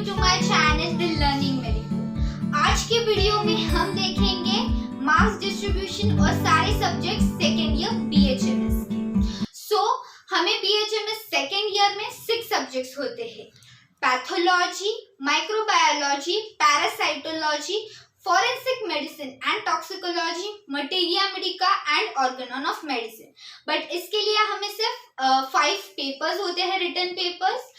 To my channel the learning मेरिको। आज के वीडियो में हम देखेंगे मार्क्स डिस्ट्रीब्यूशन और सारे सब्जेक्ट सेकेंड ईयर बीएचएमएस के। हमें बीएचएमएस सेकेंड ईयर में 6 सब्जेक्ट्स होते हैं। Pathology, microbiology, parasitology, forensic medicine and toxicology, materia Medica and Organon of medicine. But इसके लिए हमें सिर्फ 5 पेपर्स होते हैं, रिटन पेपर्स।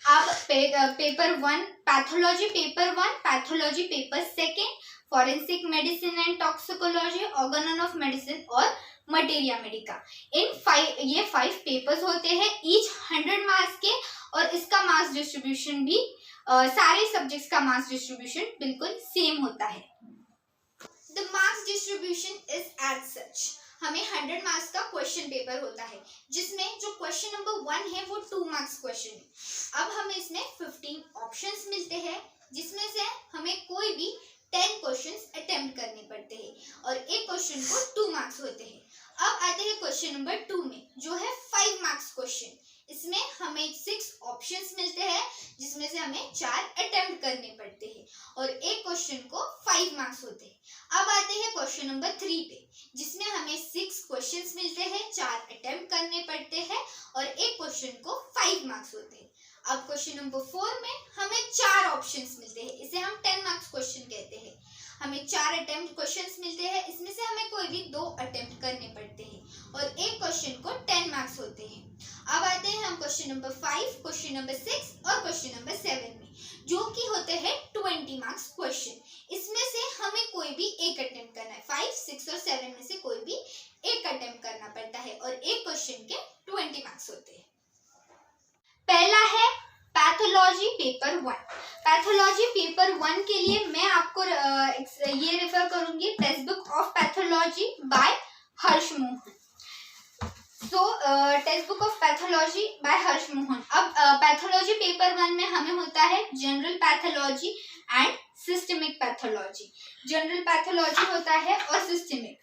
अब paper 1 pathology, paper 1 pathology, paper 2 forensic medicine and toxicology, Organon of medicine और मटेरिया मेडिका। ये 5 papers होते हैं, ईच 100 मार्क्स के। और इसका मार्क्स डिस्ट्रीब्यूशन भी सारे सब्जेक्ट्स का मार्क्स डिस्ट्रीब्यूशन बिल्कुल सेम होता है। The marks distribution is as such. हमें 100 मार्क्स का क्वेश्चन पेपर होता है, जिसमें जो क्वेश्चन नंबर 1 है वो 2 मार्क्स क्वेश्चन है। अब हमें इसमें 15 ऑप्शंस मिलते हैं, जिसमें से हमें कोई भी 10 क्वेश्चंस अटेम्प्ट करने पड़ते हैं और एक क्वेश्चन को 2 मार्क्स होते हैं। अब आते हैं क्वेश्चन नंबर 2 में, जो है 5 मार्क्स क्वेश्चन। इसमें हमें 6 ऑप्शंस मिलते हैं, जिसमें से हमें 4 अटेम्प्ट करने पड़ते हैं और एक क्वेश्चन को 5 मार्क्स होते हैं। अब आते हैं क्वेश्चन नंबर 3 पे, जिसमें हमें 6 क्वेश्चंस मिलते हैं, 4 अटेम्प्ट करने पड़ते हैं और एक क्वेश्चन को 5 मार्क्स होते हैं। अब क्वेश्चन नंबर 4 में हमें 4 ऑप्शंस मिलते हैं, इसे हम 10 मार्क्स क्वेश्चन कहते हैं। हमें 4 अटेम्प्ट क्वेश्चंस मिलते हैं, इसमें से हमें कोई भी 2 अटेम्प्ट करने पड़ते हैं और एक क्वेश्चन को 10 मार्क्स होते हैं। अब आते हैं हम क्वेश्चन नंबर 5, क्वेश्चन नंबर 6 और क्वेश्चन नंबर 7 में, जो कि होते हैं 20 मार्क्स क्वेश्चन। इसमें से हमें कोई भी एक अटेम्प्ट करना है, 5, 6 और 7 में से कोई भी एक अटेम्प्ट करना पड़ता है और एक क्वेश्चन के 20 मार्क्स होते हैं। पहला है पैथोलॉजी पेपर 1। पैथोलॉजी पेपर 1 के लिए मैं आपको ये रेफर करूंगी, textbook of pathology by Harsh Mohan. Textbook of pathology by Harsh Mohan. अब पैथोलॉजी पेपर 1 में हमें होता है general pathology and systemic pathology. General pathology होता है और सिस्टमिक।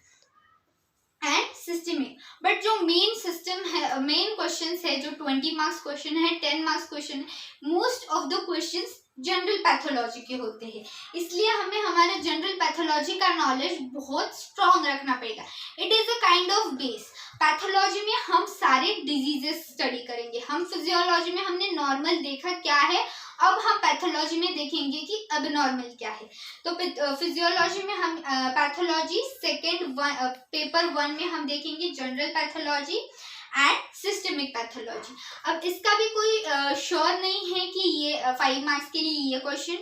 बट जो मेन क्वेश्चंस है, जो 20 मार्क्स क्वेश्चन है, 10 मार्क्स क्वेश्चन है, most of the questions general pathology के होते हैं। इसलिए हमें हमारे जनरल पैथोलॉजी का नॉलेज बहुत स्ट्रॉन्ग रखना पड़ेगा। It is a kind of base. Pathology में हम सारे डिजीजेस स्टडी करेंगे। हम फिजियोलॉजी में हमने नॉर्मल देखा क्या है, अब हम पैथोलॉजी में देखेंगे कि अबनॉर्मल क्या है। तो फिजियोलॉजी में हम पैथोलॉजी पेपर 1 में हम देखेंगे general pathology and systemic pathology. अब इसका भी कोई श्योर नहीं है कि ये 5 मार्क्स के लिए ये क्वेश्चन,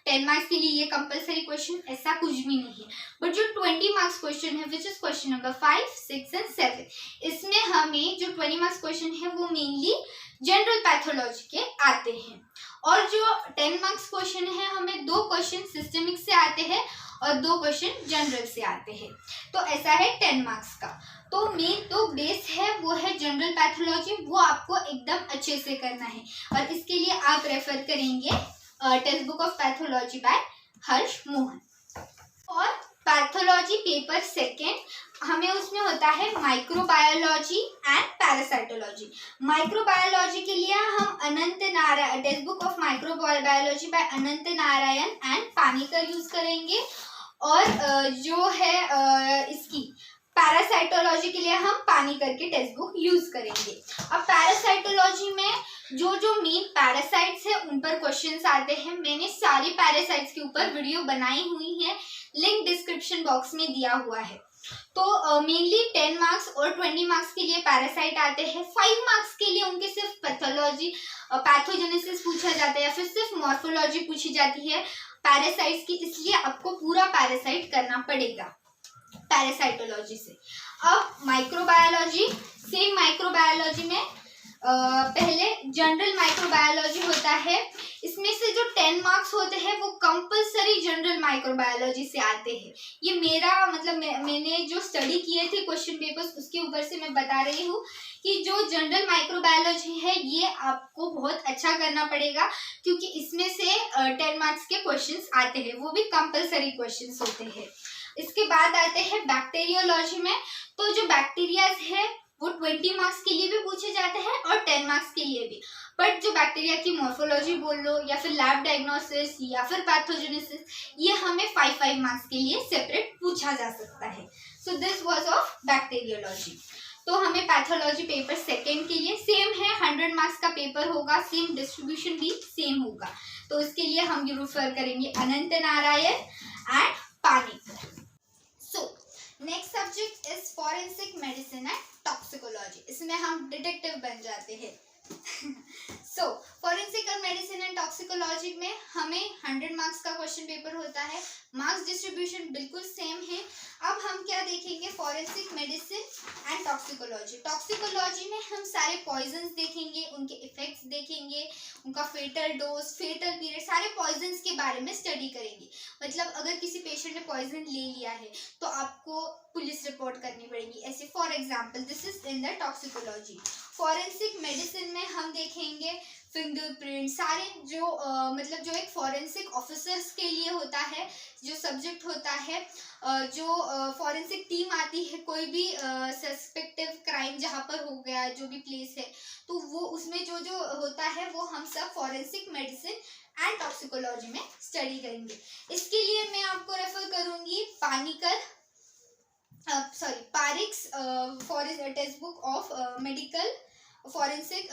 10 मार्क्स के लिए ये कंपलसरी क्वेश्चन, ऐसा कुछ भी नहीं है। बट जो 20 मार्क्स क्वेश्चन है, which is question number 5, 6 and 7, इसमें हमें जो 20 मार्क्स क्वेश्चन है वो मेनली जनरल पैथोलॉजी के आते हैं। और जो 10 मार्क्स क्वेश्चन है, हमें 2 क्वेश्चन सिस्टमिक से आते हैं और 2 क्वेश्चन जनरल से आते हैं। तो ऐसा है 10 मार्क्स का। तो मेन तो बेस है वो है जनरल पैथोलॉजी, वो आपको एकदम अच्छे से करना है और इसके लिए आप रेफर करेंगे textbook of pathology by Harsh Mohan. और पैथोलॉजी पेपर 2 हमें उसमें होता है माइक्रोबायोलॉजी एंड पैरासाइटोलॉजी। माइक्रोबायोलॉजी के लिए हम Ananth Narayan, textbook of microbiology by Ananth Narayan and Panicker use करेंगे। और जो है इसकी पैरासाइटोलॉजी के लिए हम पानीकर की टेक्स्ट बुक यूज करेंगे। अब पैरासाइटोलॉजी में जो मेन पैरासाइट्स है उन पर क्वेश्चंस आते हैं। मैंने सारी पैरासाइट्स के ऊपर वीडियो बनाई हुई है, लिंक डिस्क्रिप्शन बॉक्स में दिया हुआ है। तो मेनली 10 मार्क्स और 20 मार्क्स के लिए पैरासाइट आते हैं। 5 मार्क्स के लिए उनके सिर्फ पैथोलॉजी, पैथोजेनेसिस पूछा जाता है या फिर सिर्फ मॉर्फोलॉजी पूछी जाती है पैरासाइट्स की, इसलिए आपको पूरा पैरासाइट करना पड़ेगा पैरासाइटोलॉजी से। अब माइक्रोबायोलॉजी, सेम माइक्रोबायोलॉजी में पहले जनरल माइक्रोबायोलॉजी होता है। इसमें से जो 10 मार्क्स होते हैं वो कंपलसरी जनरल माइक्रोबायोलॉजी से आते हैं। ये मेरा मतलब मैंने जो स्टडी किए थे क्वेश्चन पेपर्स, उसके ऊपर से मैं बता रही हूँ कि जो जनरल माइक्रोबायोलॉजी है ये आपको बहुत अच्छा करना पड़ेगा, क्योंकि इसमें से 10 मार्क्स के क्वेश्चंस आते हैं, वो भी कंपलसरी क्वेश्चंस होते हैं। इसके बाद आते हैं बैक्टीरियोलॉजी में। तो जो बैक्टीरियाज है वो 20 मार्क्स के लिए भी पूछे जाते हैं और 10 मार्क्स के लिए भी। बट जो बैक्टीरिया की मॉर्फोलॉजी बोल लो या फिर लैब डायग्नोसिस या फिर पैथोजेनेसिस, ये हमें 5 मार्क्स के लिए सेपरेट पूछा जा सकता है। So this was of bacteriology. तो हमें पैथोलॉजी पेपर सेकेंड के लिए सेम है, 100 मार्क्स का पेपर होगा, सेम डिस्ट्रीब्यूशन भी सेम होगा। तो इसके लिए हम रेफर करेंगे Ananth Narayan and Panicker. So next subject is forensic medicine and toxicology. इसमें हम डिटेक्टिव बन जाते हैं। So forensic medicine and toxicology में हमें 100 मार्क्स का क्वेश्चन पेपर होता है, मार्क्स डिस्ट्रीब्यूशन बिल्कुल सेम है। अब हम क्या देखेंगे, forensic medicine and toxicology. Toxicology में हम सारे पॉइजन्स देखेंगे, उनके इफेक्ट्स देखेंगे, उनका फेटल डोज, फेटल पीरियड, सारे पॉइजन्स के बारे में स्टडी करेंगे। मतलब अगर किसी पेशेंट ने पॉइजन ले लिया है तो आपको पुलिस रिपोर्ट करनी पड़ेगी, ऐसे for example this is in the toxicology. Forensic medicine में हम देखेंगे फिंगरप्रिंट, सारे जो मतलब जो एक फॉरेंसिक ऑफिसर्स के लिए होता है, जो सब्जेक्ट होता है, जो फॉरेंसिक टीम आती है, कोई भी सस्पेक्टिव क्राइम जहाँ पर हो गया, जो भी प्लेस है, तो वो उसमें जो जो होता है वो हम सब फॉरेंसिक मेडिसिन एंड टॉक्सिकोलॉजी में स्टडी करेंगे। इसके लिए मैं आपको रेफर करूँगी Panicker Parikh's textbook of medical forensic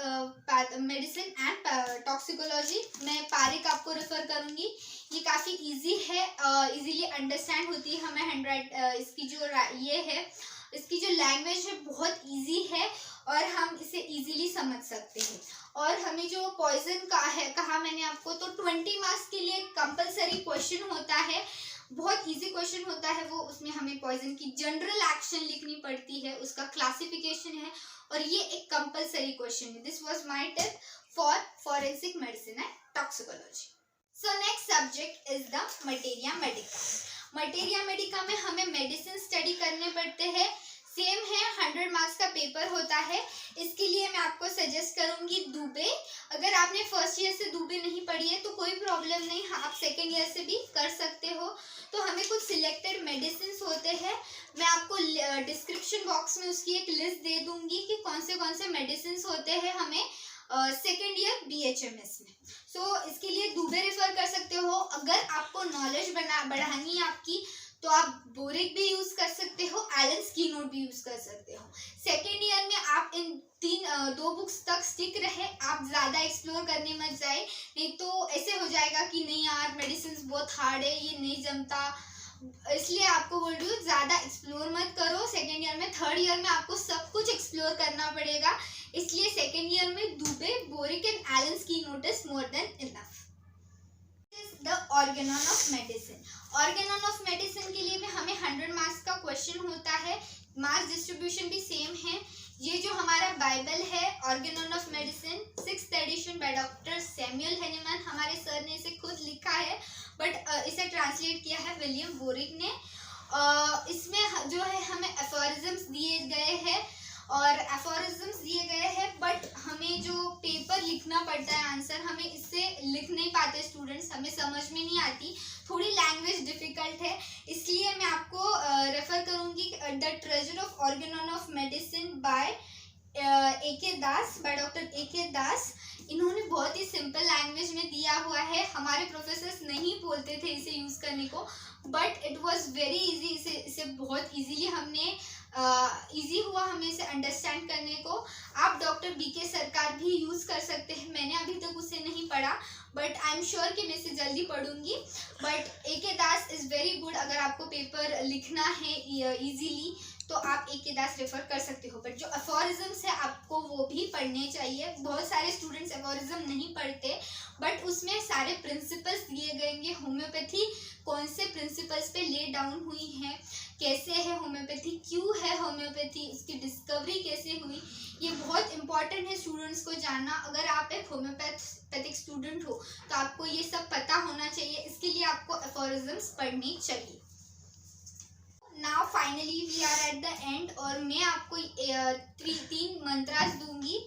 medicine and toxicology. मैं पारिक आपको रेफर करूंगी, ये काफ़ी इजी है, इजीली अंडरस्टैंड होती है हमें। इसकी जो ये है, इसकी जो लैंग्वेज है बहुत इजी है और हम इसे इजीली समझ सकते हैं। और हमें जो पॉइजन का है कहा मैंने आपको, तो 20 मार्क्स के लिए कंपलसरी क्वेश्चन होता है, बहुत इजी क्वेश्चन होता है वो। उसमें हमें पॉइजन की जनरल एक्शन लिखनी पड़ती है, उसका क्लासिफिकेशन है, और ये एक कंपलसरी क्वेश्चन है। This was my tip for forensic medicine and toxicology. So next subject is the materia Medica. Materia Medica में हमें मेडिसिन स्टडी करने पड़ते हैं, सेम है, 100 मार्क्स का पेपर होता है। इसके लिए मैं आपको सजेस्ट करूंगी दुबे। अगर आपने फर्स्ट ईयर से दुबे नहीं पढ़ी है तो कोई प्रॉब्लम नहीं, हाँ आप सेकेंड ईयर से भी कर सकते हो। तो हमें कुछ सिलेक्टेड मेडिसिन होते हैं, मैं आपको डिस्क्रिप्शन बॉक्स में उसकी एक लिस्ट दे दूंगी कि कौन से मेडिसिन होते हैं हमें सेकेंड ईयर BHMS में। सो इसके लिए दुबे रेफर कर सकते हो। अगर आपको नॉलेज बढ़ानी है आपकी, तो आप बोरिक भी यूज कर सकते हो, एलन स्कीनोट भी यूज कर सकते हो। सेकेंड ईयर में आप इन 2 बुक्स तक स्टिक रहे, आप ज्यादा एक्सप्लोर करने मत जाए, नहीं तो ऐसे हो जाएगा कि नहीं यार मेडिसिन बहुत हार्ड है, ये नहीं जमता। इसलिए आपको बोल रही हूँ ज्यादा एक्सप्लोर मत करो सेकेंड ईयर में। थर्ड ईयर में आपको सब कुछ एक्सप्लोर करना पड़ेगा, इसलिए सेकेंड ईयर में Dubey, Boericke and Allen keynote is more than enough. The Organon of medicine. Organon of medicine के लिए भी हमें 100 मार्क्स का क्वेश्चन होता है, मार्क्स डिस्ट्रीब्यूशन भी सेम है। ये जो हमारा बाइबल है organon of medicine, 6th edition by doctor Samuel Hahnemann, हमारे सर ने इसे खुद लिखा है, बट इसे ट्रांसलेट किया है विलियम बोरिक ने। इसमें जो है हमें एफोरिज्म्स दिए गए हैं और एफोरिज्म्स दिए गए हैं, बट हमें जो पेपर लिखना पड़ता है आंसर, हमें इससे लिख नहीं पाते स्टूडेंट्स, हमें समझ में नहीं आती, थोड़ी लैंग्वेज डिफिकल्ट है। इसलिए मैं आपको रेफर करूंगी the treasure of Organon of medicine bye AK Das, by doctor AK दास। इन्होंने बहुत ही सिंपल लैंग्वेज में दिया हुआ है, हमारे प्रोफेसर्स नहीं बोलते थे इसे यूज़ करने को, but it was very easy. इसे बहुत इजीली हमने इजी हुआ हमें इसे अंडरस्टैंड करने को। आप डॉक्टर BK सरकार भी यूज़ कर सकते हैं, मैंने अभी तक उसे नहीं पढ़ा, बट आई एम श्योर कि मैं इसे जल्दी पढ़ूंगी। But AK Das is very good, अगर आपको पेपर लिखना है इजीली तो आप AK दास रेफर कर सकते हो। बट जो एफोरिज्म्स है आपको वो भी पढ़ने चाहिए। बहुत सारे स्टूडेंट्स एफोरिज्म नहीं पढ़ते, बट उसमें सारे प्रिंसिपल्स दिए गएंगे, होम्योपैथी कौन से प्रिंसिपल्स पे ले डाउन हुई है, कैसे है होम्योपैथी, क्यों है होम्योपैथी, उसकी डिस्कवरी कैसे हुई, ये बहुत इंपॉर्टेंट है स्टूडेंट्स को जानना। अगर आप एक होम्योपैथिक स्टूडेंट हो तो आपको ये सब पता होना चाहिए, इसके लिए आपको एफोरिज्म्स पढ़नी चाहिए। Now finally we are at the end, और मैं आपको 3 मंत्रास दूंगी।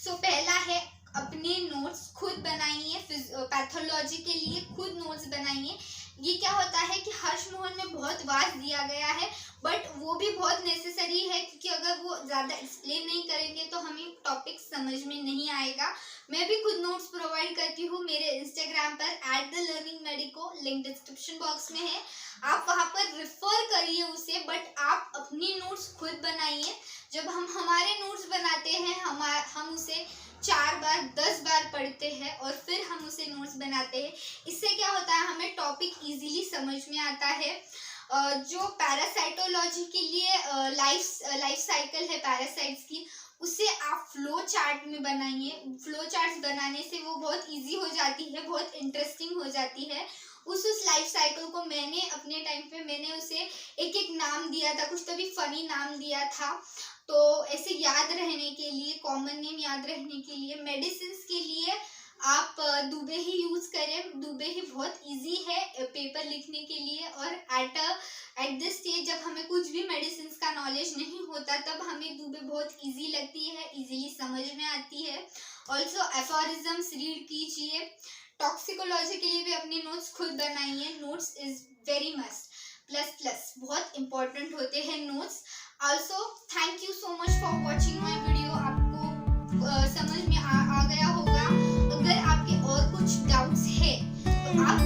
सो पहला है अपने नोट्स खुद बनाइए, पैथोलॉजी के लिए खुद नोट्स बनाइए, ये क्या होता है कि हर्ष मोहन में बहुत वास्ट दिया गया है, बट वो भी बहुत नेसेसरी है, क्योंकि अगर वो ज़्यादा एक्सप्लेन नहीं करेंगे तो हमें टॉपिक समझ में नहीं आएगा। मैं भी खुद नोट्स प्रोवाइड करती हूँ मेरे इंस्टाग्राम पर @theLearningMedico, लिंक डिस्क्रिप्शन बॉक्स में है, आप वहाँ पर रेफर करिए उसे, बट आप अपनी नोट्स खुद बनाइए। जब हम हमारे नोट्स बनाते हैं हम उसे 4 बार 10 बार पढ़ते हैं और फिर हम उसे नोट्स बनाते हैं। इससे क्या होता है, हमें टॉपिक इजीली समझ में आता है। जो पैरासाइटोलॉजी के लिए लाइफ साइकिल है पैरासाइट्स की, उसे आप फ्लो चार्ट में बनाइए। फ्लो चार्ट्स बनाने से वो बहुत इजी हो जाती है, बहुत इंटरेस्टिंग हो जाती है। उस लाइफ साइकिल को मैंने अपने टाइम पे मैंने उसे एक एक नाम दिया था, कुछ तो भी फनी नाम दिया था। तो ऐसे याद रहने के लिए, कॉमन नेम याद रहने के लिए, मेडिसिन के लिए आप दुबे ही यूज़ करें। दुबे ही बहुत इजी है पेपर लिखने के लिए, और एट दिस स्टेज जब हमें कुछ भी मेडिसिन का नॉलेज नहीं होता, तब हमें दुबे बहुत इजी लगती है, इजीली समझ में आती है। ऑल्सो एफोरिज्म्स रीड कीजिए। टॉक्सिकोलॉजी के लिए भी अपने नोट्स खुद बनाइए। Notes is very must, plus बहुत इंपॉर्टेंट होते हैं notes. Also thank you so much for watching my video. आपको समझ में आ गया होगा। अगर आपके और कुछ डाउट्स है तो आप